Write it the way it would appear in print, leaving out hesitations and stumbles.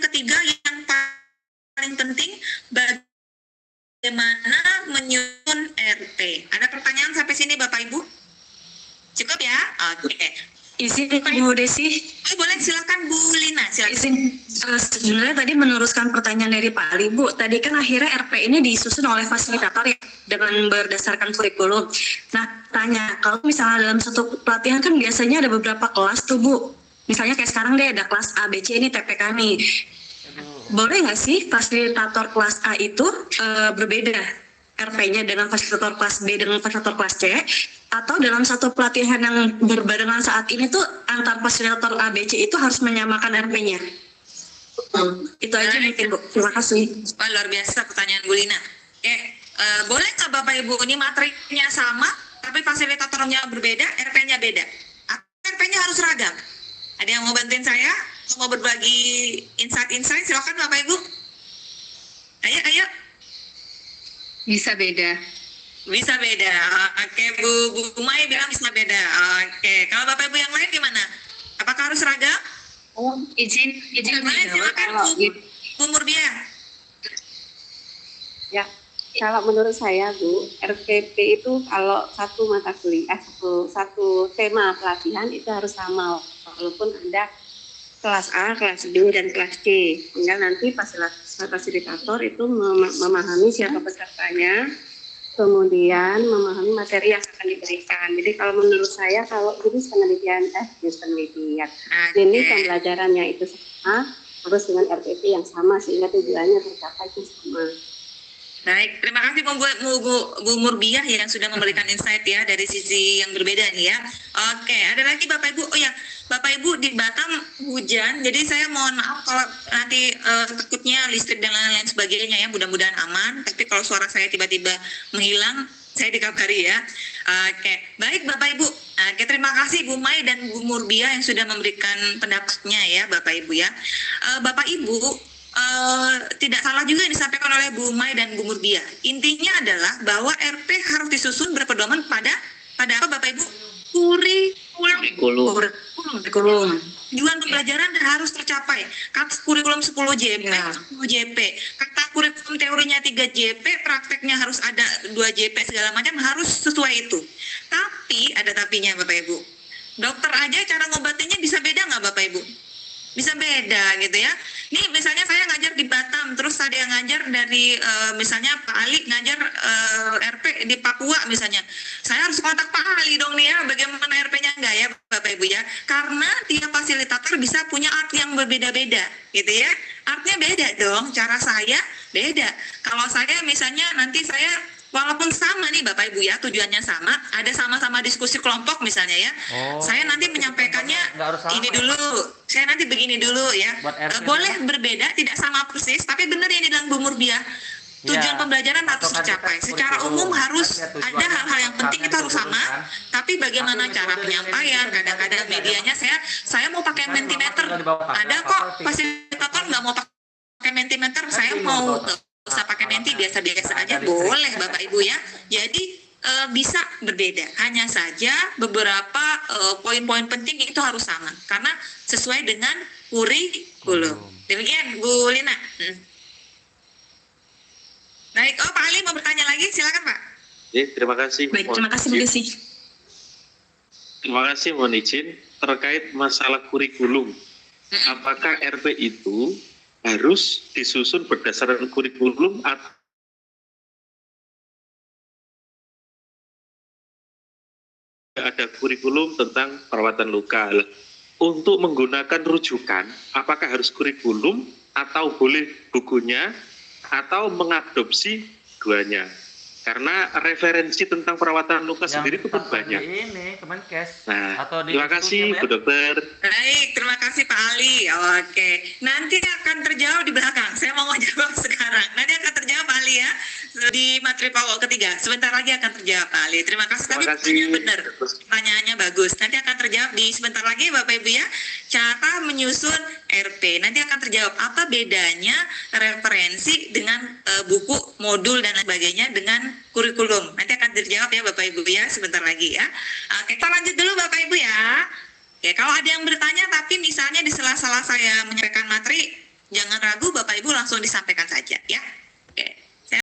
ketiga yang paling penting, bagaimana menyusun RP. Ada pertanyaan sampai sini Bapak Ibu? Cukup ya? Oke. Izin Bu Desi. Boleh, silakan Bu Lina. Silakan. Izin, sebenarnya tadi meneruskan pertanyaan dari Pak Ali, Bu. Tadi kan akhirnya RP ini disusun oleh fasilitator ya, dengan berdasarkan kurikulum. Nah, tanya, kalau misalnya dalam satu pelatihan kan biasanya ada beberapa kelas tuh, Bu. Misalnya kayak sekarang deh ada kelas A, B, C, ini TPK nih. Boleh nggak sih fasilitator kelas A itu berbeda RP-nya dengan fasilitator kelas B dengan fasilitator kelas C, atau dalam satu pelatihan yang berbarengan saat ini tuh antar fasilitator A, B, C itu harus menyamakan RP-nya? Itu aja mungkin Bu. Terima kasih. Wah, luar biasa pertanyaan Bu Lina. Boleh nggak Bapak Ibu ini materinya sama tapi fasilitatornya berbeda, RP-nya beda? RP-nya harus ragam. Ada yang mau bantuin saya? Mau berbagi insight-insight? Silakan Bapak Ibu. Ayo. Bisa beda. Bisa beda. Oke, Bu Mai bilang bisa beda. Oke, kalau Bapak Ibu yang lain gimana? Apakah harus seragam? Izin Boleh, silakan Bu Murbia. Ya, kalau menurut saya Bu, RPP itu kalau satu mata kuliah, satu tema pelatihan itu harus sama, walaupun ada kelas A, kelas B, dan kelas C. Tinggal nanti fasilitator itu memahami siapa pesertanya, kemudian memahami materi yang akan diberikan. Jadi kalau menurut saya, kalau jenis penelitian, ini pembelajarannya itu sama, harus dengan RPP yang sama, sehingga tujuannya tercapai itu sama. Baik, terima kasih Bu Murbiah yang sudah memberikan insight ya dari sisi yang berbeda nih ya. Oke, ada lagi Bapak Ibu. Oh ya, Bapak Ibu di Batam hujan, jadi saya mohon maaf kalau nanti takutnya listrik dan lain-lain sebagainya ya, mudah-mudahan aman. Tapi kalau suara saya tiba-tiba menghilang, saya dikabari ya. Oke, baik Bapak Ibu. Oke, terima kasih Bu Mai dan Bu Murbiah yang sudah memberikan pendapatnya ya Bapak Ibu ya. Bapak Ibu, tidak salah juga yang disampaikan oleh Bu Mai dan Bu Murbiah. Intinya adalah bahwa RP harus disusun berpedoman pada apa Bapak Ibu? Kurikulum. Tujuan pembelajaran harus tercapai. Kata kurikulum 10 JP, 10 JP. Kata kurikulum teorinya 3 JP, prakteknya harus ada 2 JP segala macam, harus sesuai itu. Tapi ada tapinya Bapak Ibu. Dokter aja cara ngobatinnya bisa beda nggak Bapak Ibu? Bisa beda gitu ya. Nih misalnya saya ngajar di Batam, terus ada yang ngajar dari misalnya Pak Ali ngajar RP di Papua misalnya. Saya harus kontak Pak Ali dong nih ya, bagaimana RP-nya enggak ya Bapak Ibu ya. Karena tiap fasilitator bisa punya art yang berbeda-beda gitu ya. Artnya beda dong, cara saya beda. Kalau saya misalnya nanti saya walaupun sama nih Bapak Ibu ya, tujuannya sama, ada sama-sama diskusi kelompok misalnya ya. Saya nanti menyampaikannya ini dulu, saya nanti begini dulu ya. Boleh berbeda, tidak sama persis, tapi benar yang dibilang Bu Murbiah. Tujuan pembelajaran harus tercapai. Secara umum harus ada hal-hal yang penting itu harus sama, tapi bagaimana cara penyampaian, kadang-kadang medianya saya mau pakai Mentimeter. Ada kok fasilitator nggak mau pakai Mentimeter, saya mau usah pakai menti biasa-biasa aja, boleh Bapak Ibu ya. Jadi bisa berbeda, hanya saja beberapa poin-poin penting itu harus sama karena sesuai dengan kurikulum. Demikian Bu Lina. Baik, Pak Ali mau bertanya lagi, silakan Pak. Terima kasih. Baik, terima kasih Bu Desi. Terima kasih, mohon izin terkait masalah kurikulum. Apakah RP itu harus disusun berdasarkan kurikulum atau ada kurikulum tentang perawatan luka? Untuk menggunakan rujukan, apakah harus kurikulum atau boleh bukunya atau mengadopsi duanya? Karena referensi tentang perawatan luka sendiri itu pun banyak. Ini Kemenkes. Nah, terima kasih Bu Dokter. Baik, terima kasih Pak Ali. Oke, nanti akan terjawab di belakang. Saya mau jawab sekarang. Nanti akan terjawab Pak Ali ya di materi pokok ketiga. Sebentar lagi akan terjawab Pak Ali. Terima kasih. Tapi pertanyaannya benar. Pertanyaannya bagus. Nanti akan terjawab di sebentar lagi Bapak Ibu ya. Cara menyusun RP. Nanti akan terjawab apa bedanya referensi dengan buku, modul dan sebagainya dengan kurikulum. Nanti akan terjawab ya Bapak Ibu ya sebentar lagi ya. Oke, kita lanjut dulu Bapak Ibu ya. Oke, kalau ada yang bertanya tapi misalnya di sela-sela saya menyampaikan materi, Jangan ragu, Bapak Ibu langsung disampaikan saja ya.